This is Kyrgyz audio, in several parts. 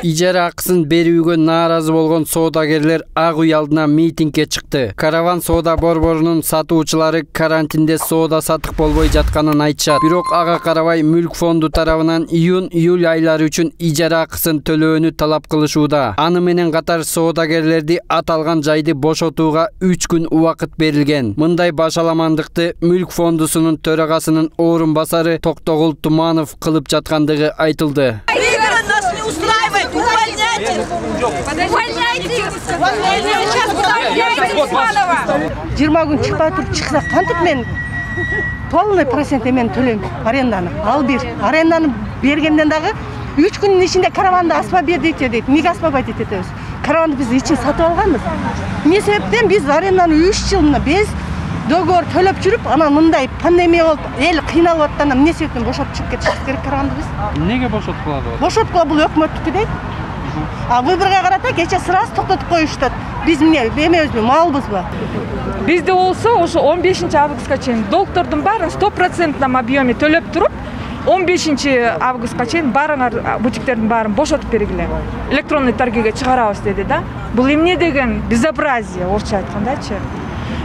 Ижара акысын берүүгө нааразы болгон соодагерлер Ак үй алдына митингге чыкты. Караван соода борборунун сатуучулары карантинде соода сатык болбой жатканын айтышат. Бирок ага карабай Мүлк фонду тарабынан июнь-июль айлары үчүн ижара акысын төлөөнү талап кылышууда. Аны менен катар соодагерлерди аталган жайды бошотууга 3 күн убакыт берилген. Мындай башаламандыкты Мүлк фондусунун төрагасынын орун басары Токтогул Туманов кылып жаткандыгы айтылды. Жыйырма күн чыкпай туруп чыкса кантип мен полный процент мен төлөйм аренданы. Ал бир. Аренданы бергенден дагы 3 күнүн ичинде караванды аспа бер дейт. Неге аспабайт этебиз? Караванды биз ичин сатып алганбыз. Эмне себептен биз аренданы 3 жыл без договор төлөп жүрүп, анан мындай пандемия болуп, эл кыйналып атканда эмне себептен бошотуп чыгып кетишибиз керек караванды биз? Неге бошоткулады? Бошоткула бул өкмөттүкү дейт. А выборга карата кече сразу токтотуп коюштат. Биз эмне эмебизби, малбызбы? Бизде болсо ошо 15 августка чейин долгтордун баарын 100% объеме төлөп туруп, 15 августка чейин баарыңар бутиктердин баарын бошотуп бергиле. Электронный торгиге чыгарабыз деди да. Бул эмне деген безобразие, орусча айткандачы.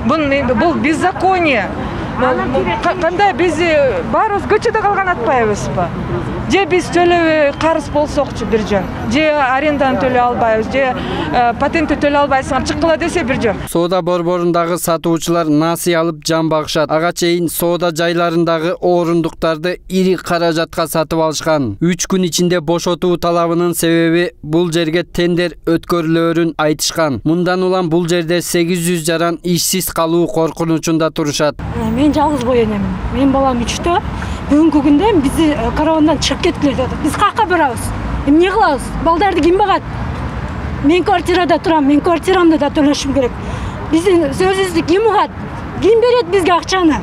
Бул беззаконие. Кандай биз баарыбыз көчөдө калган атпайбызбы? Же биз төлөбөй карыз болсокчу бир жөн. Же аренданы төлөй албайбыз, же патентти төлөй албайсыңар чыккыла десе бир жөн. Соода борборундагы сатуучулар насый алып жан багышат. Ага чейин соода жайларындагы орундуктарды ири каражатка сатып алышкан. 3 күн ичинде бошотуу талабынын себеби бул жерге тендер өткөрүлөөрүн айтышкан. Мындан улам бул жерде 800 жаран ишсиз калуу коркунучунда турушат. Мен жалгыз бой энемин. Мен балам 3тө. Бүгүнкү күндө биз каравандан чыгып кеткиле деп. Биз какка барабыз? Эмне кылабыз? Балдарды ким багат? Мен квартирада турам, мен квартирамды да төлөшүм керек. Биздин сөзүбүздү ким угат? Ким берет бизге акчаны?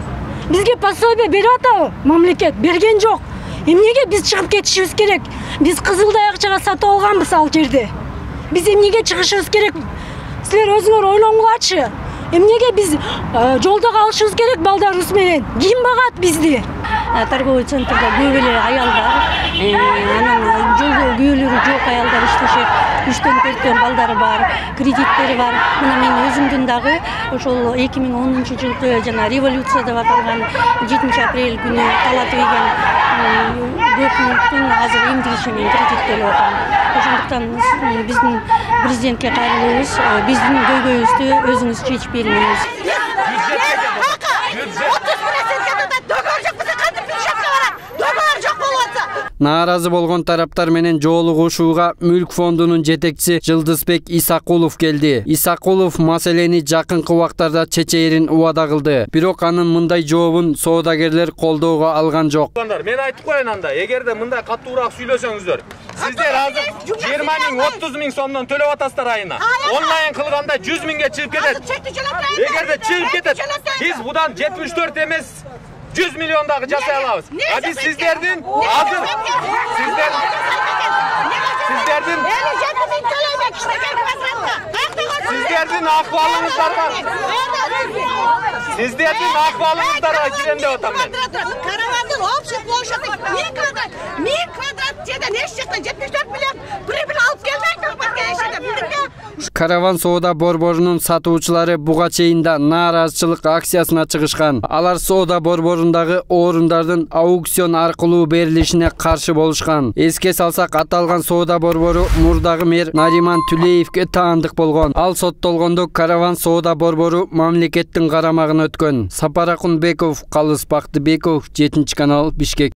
Бизге пособие берип атабы? Мамлекет берген жок. Эмнеге биз чыгып кетишибиз керек? Биз кызылдай акчага сатып алганбыз ал жерде. Биз эмнеге чыгышыбыз керек? Силер өзүңөр ойлоңгулачы. Эмнеге биз жолдо калышыбыз керек балдарыбыз менен? Ким багат бизди? Торговый центрда көп эле аялдар, анан жолдо күйөөлөрү жок аялдар иштешет. 3төн 4төн балдары бар, кредиттери бар. Мына мен өзүмдүн дагы ошол 2010-жылкы жана революция деп аталган 7 апрель күнү талап ийген өкмөттүн азыр эмгичи менен кредит төлөп атам. Ошондуктан биздин президентке кайрылуубуз, биздин көйгөйүбүздү өзүңүз чечип бериңиз. Нааразы болгон тараптар менен жолугушууга Мүлк фондунун жетекчиси Жылдызбек Исакулов келди. Исакулов маселени жакынкы убактарда чечээрин убада кылды. Бирок анын мындай жообун соодагерлер колдоого алган жок. Мен айтып коеюн анда, эгерде мындай каттуураак сүйлөсөңүздөр, сиздер азыр 20 миң, 30 миң сомдон төлөп атасыздар айына. Онлайн кылганда 100 миңге чыгып кетет. Эгерде чыгып кетет, биз будан 74 эмес 100 миллион дагы жасай алабыз. А биз сиздердин азыр сиздердин акыбалыңыздарга кирем деп атам мен. Каравандын общий площади 1000 квадрат жерден эч жактан 74 миллион прибыль алып келбейт. Караван соода борборунун сатуучулары буга чейин да нааразычылык акциясына чыгышкан. Алар соода борборундагы орундардын аукцион аркылуу берилишине каршы болушкан. Эске салсак, аталган соода борбору мурдагы мэр Нариман Түлеевке таандык болгон. Ал соттолгондо Караван соода борбору мамлекеттин карамагына өткөн. Сапар Акунбеков, Калыс Бактыбеков, 7 канал, Бишкек.